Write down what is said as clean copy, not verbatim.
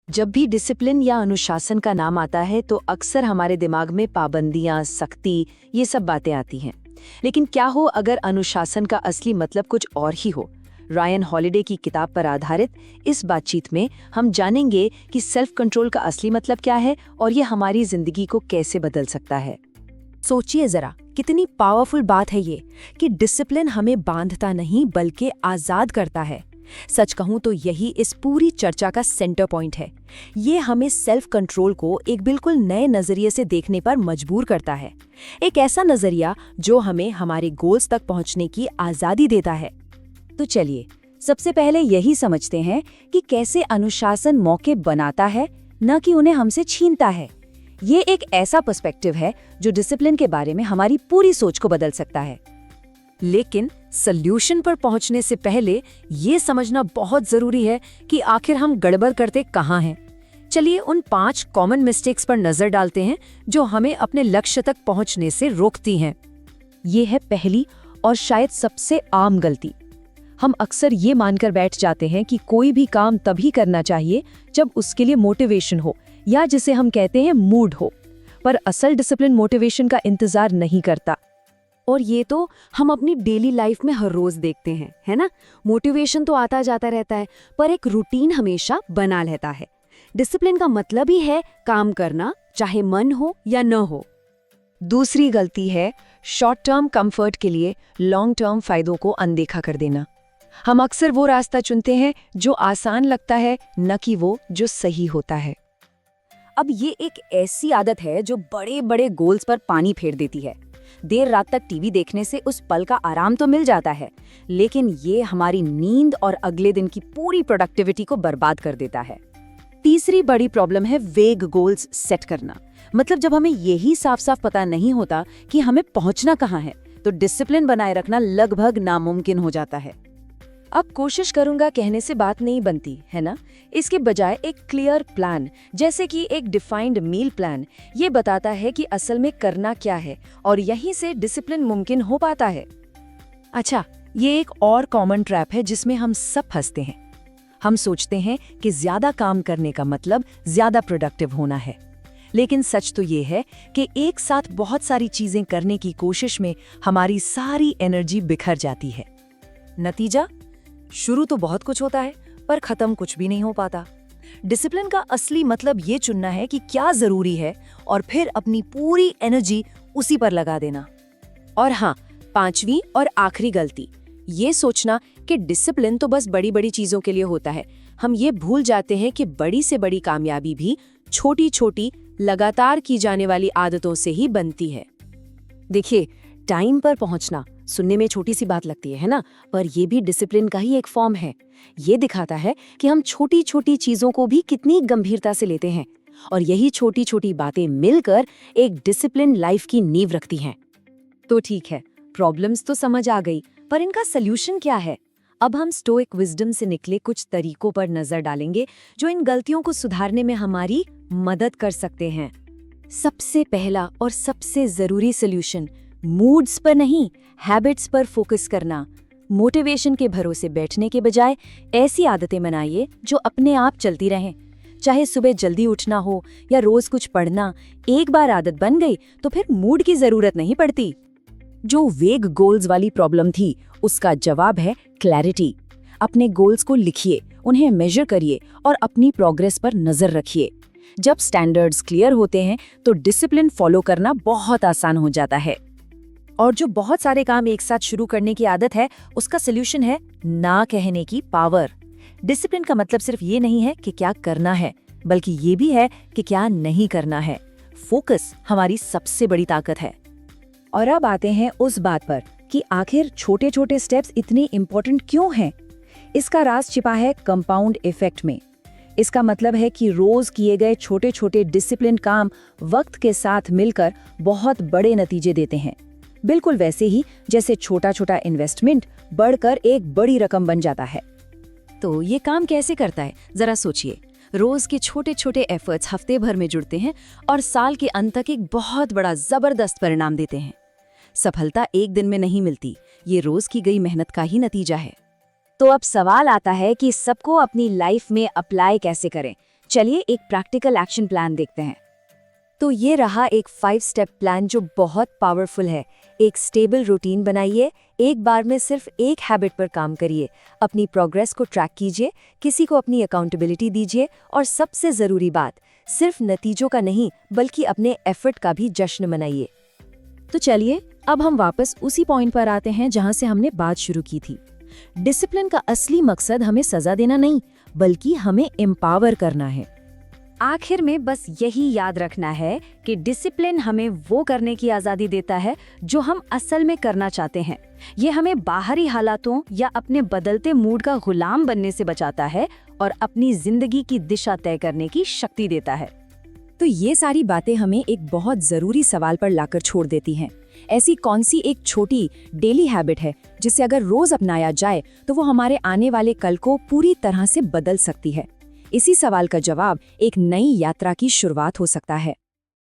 जब भी डिसिप्लिन या अनुशासन का नाम आता है तो अक्सर हमारे दिमाग में पाबंदियां, सख्ती, ये सब बातें आती हैं। लेकिन क्या हो अगर अनुशासन का असली मतलब कुछ और ही हो? रायन हॉलिडे की किताब पर आधारित इस बातचीत में हम जानेंगे कि सेल्फ कंट्रोल का असली मतलब क्या है और ये हमारी जिंदगी को कैसे बदल सकता है। सोचिए जरा, कितनी पावरफुल बात है ये कि डिसिप्लिन हमें बांधता नहीं बल्कि आजाद करता है। सच कहूं तो यही इस पूरी चर्चा का सेंटर पॉइंट है। ये हमें सेल्फ कंट्रोल को एक बिल्कुल नए नजरिए से देखने पर मजबूर करता है। एक ऐसा नजरिया जो हमें हमारे गोल्स तक पहुंचने की आजादी देता है। तो चलिए, सबसे पहले यही समझते हैं कि कैसे अनुशासन मौके बनाता है, न कि उन्हें हमसे छीनता है। ये एक ऐसा पर्सपेक्टिव है जो डिसिप्लिन के बारे में हमारी पूरी सोच को बदल सकता है। लेकिन सॉल्यूशन पर पहुंचने से पहले ये समझना बहुत जरूरी है कि आखिर हम गड़बड़ करते कहाँ हैं। चलिए उन 5 कॉमन मिस्टेक्स पर नजर डालते हैं जो हमें अपने लक्ष्य तक पहुंचने से रोकती हैं। ये है पहली और शायद सबसे आम गलती। हम अक्सर ये मानकर बैठ जाते हैं कि कोई भी काम तभी करना चाहिए जब उसके लिए मोटिवेशन हो, या जिसे हम कहते हैं मूड हो। पर असल डिसिप्लिन मोटिवेशन का इंतजार नहीं करता। और ये तो हम अपनी डेली लाइफ में हर रोज देखते हैं, है ना? मोटिवेशन तो आता जाता रहता है, पर एक रूटीन हमेशा बना रहता है। डिसिप्लिन का मतलब ही है काम करना, चाहे मन हो या न हो। दूसरी गलती है शॉर्ट टर्म कंफर्ट के लिए लॉन्ग टर्म फायदों को अनदेखा कर देना। हम अक्सर वो रास्ता चुनते हैं जो आसान लगता है, न कि वो जो सही होता है। अब ये एक ऐसी आदत है जो बड़े बड़े गोल्स पर पानी फेर देती है। देर रात तक टीवी देखने से उस पल का आराम तो मिल जाता है, लेकिन ये हमारी नींद और अगले दिन की पूरी प्रोडक्टिविटी को बर्बाद कर देता है। तीसरी बड़ी प्रॉब्लम है वेग गोल्स सेट करना। मतलब जब हमें यही साफ साफ पता नहीं होता कि हमें पहुंचना कहाँ है, तो डिसिप्लिन बनाए रखना लगभग नामुमकिन हो जाता है। अब कोशिश करूंगा कहने से बात नहीं बनती, है ना? इसके बजाय एक क्लियर प्लान, जैसे कि एक डिफाइंड मील प्लान, ये बताता है कि असल में करना क्या है, और यहीं से डिसिप्लिन मुमकिन हो पाता है। अच्छा, ये एक और कॉमन ट्रैप है जिसमें हम सब फंसते हैं। हम सोचते हैं कि ज्यादा काम करने का मतलब ज्यादा प्रोडक्टिव होना है। लेकिन सच तो ये है कि एक साथ बहुत सारी चीजें करने की कोशिश में हमारी सारी एनर्जी बिखर जाती है। नतीजा, शुरू तो बहुत कुछ होता है पर खत्म कुछ भी नहीं हो पाता। डिसिप्लिन का असली मतलब ये चुनना है कि क्या जरूरी है और फिर अपनी पूरी एनर्जी उसी पर लगा देना। और हाँ, 5वीं और आखिरी गलती, ये सोचना कि डिसिप्लिन तो बस बड़ी बड़ी चीजों के लिए होता है। हम ये भूल जाते हैं कि बड़ी से बड़ी कामयाबी भी छोटी छोटी लगातार की जाने वाली आदतों से ही बनती है। देखिए, टाइम पर पहुंचना सुनने में छोटी सी बात लगती है ना? पर यह भी डिसिप्लिन का ही एक फॉर्म है। ये दिखाता है कि हम छोटी छोटी चीजों को भी कितनी गंभीरता से लेते हैं, और यही छोटी छोटी बातें मिलकर एक डिसिप्लिन लाइफ की नींव रखती हैं। तो ठीक है, प्रॉब्लम्स तो समझ आ गई, पर इनका सल्यूशन क्या है? अब हम स्टोइक विजडम से निकले कुछ तरीकों पर नजर डालेंगे जो इन गलतियों को सुधारने में हमारी मदद कर सकते हैं। सबसे पहला और सबसे जरूरी सल्यूशन, मूड्स पर नहीं, हैबिट्स पर फोकस करना। मोटिवेशन के भरोसे बैठने के बजाय ऐसी आदतें बनाइए जो अपने आप चलती रहें। चाहे सुबह जल्दी उठना हो या रोज कुछ पढ़ना, एक बार आदत बन गई तो फिर मूड की जरूरत नहीं पड़ती। जो वेग गोल्स वाली प्रॉब्लम थी, उसका जवाब है क्लैरिटी। अपने गोल्स को लिखिए, उन्हें मेजर करिए और अपनी प्रोग्रेस पर नजर रखिए। जब स्टैंडर्ड्स क्लियर होते हैं तो डिसिप्लिन फॉलो करना बहुत आसान हो जाता है। और जो बहुत सारे काम एक साथ शुरू करने की आदत है, उसका सल्यूशन है ना कहने की पावर। डिसिप्लिन का मतलब सिर्फ ये नहीं है कि क्या करना है, बल्कि ये भी है कि क्या नहीं करना है। फोकस हमारी सबसे बड़ी ताकत है। और अब आते हैं उस बात पर कि आखिर छोटे छोटे स्टेप्स इतने इम्पोर्टेंट क्यों हैं। इसका राज छिपा है कंपाउंड इफेक्ट में। इसका मतलब है कि रोज किए गए छोटे छोटे डिसिप्लिन काम वक्त के साथ मिलकर बहुत बड़े नतीजे देते हैं। बिल्कुल वैसे ही जैसे छोटा छोटा इन्वेस्टमेंट बढ़कर एक बड़ी रकम बन जाता है। तो ये काम कैसे करता है, जरा सोचिए। रोज के छोटे छोटे एफर्ट्स हफ्ते भर में जुड़ते हैं और साल के अंत तक एक बहुत बड़ा जबरदस्त परिणाम देते हैं। सफलता एक दिन में नहीं मिलती, ये रोज की गई मेहनत का ही नतीजा है। तो अब सवाल आता है कि सबको अपनी लाइफ में अप्लाई कैसे करें। चलिए एक प्रैक्टिकल एक्शन प्लान देखते हैं। तो ये रहा एक 5 स्टेप प्लान जो बहुत पावरफुल है। एक स्टेबल रूटीन बनाइए, एक बार में सिर्फ एक हैबिट पर काम करिए, अपनी प्रोग्रेस को ट्रैक कीजिए, किसी को अपनी अकाउंटेबिलिटी दीजिए और सबसे ज़रूरी बात, सिर्फ नतीजों का नहीं बल्कि अपने एफर्ट का भी जश्न मनाइए। तो चलिए अब हम वापस उसी पॉइंट पर आते हैं जहां से हमने बात शुरू की थी। डिसिप्लिन का असली मकसद हमें सजा देना नहीं बल्कि हमें एम्पावर करना है। आखिर में बस यही याद रखना है कि डिसिप्लिन हमें वो करने की आज़ादी देता है जो हम असल में करना चाहते हैं। ये हमें बाहरी हालातों या अपने बदलते मूड का गुलाम बनने से बचाता है और अपनी जिंदगी की दिशा तय करने की शक्ति देता है। तो ये सारी बातें हमें एक बहुत ज़रूरी सवाल पर लाकर छोड़ देती हैं। ऐसी कौन सी एक छोटी डेली हैबिट है जिसे अगर रोज अपनाया जाए तो वो हमारे आने वाले कल को पूरी तरह से बदल सकती है? इसी सवाल का जवाब एक नई यात्रा की शुरुआत हो सकता है।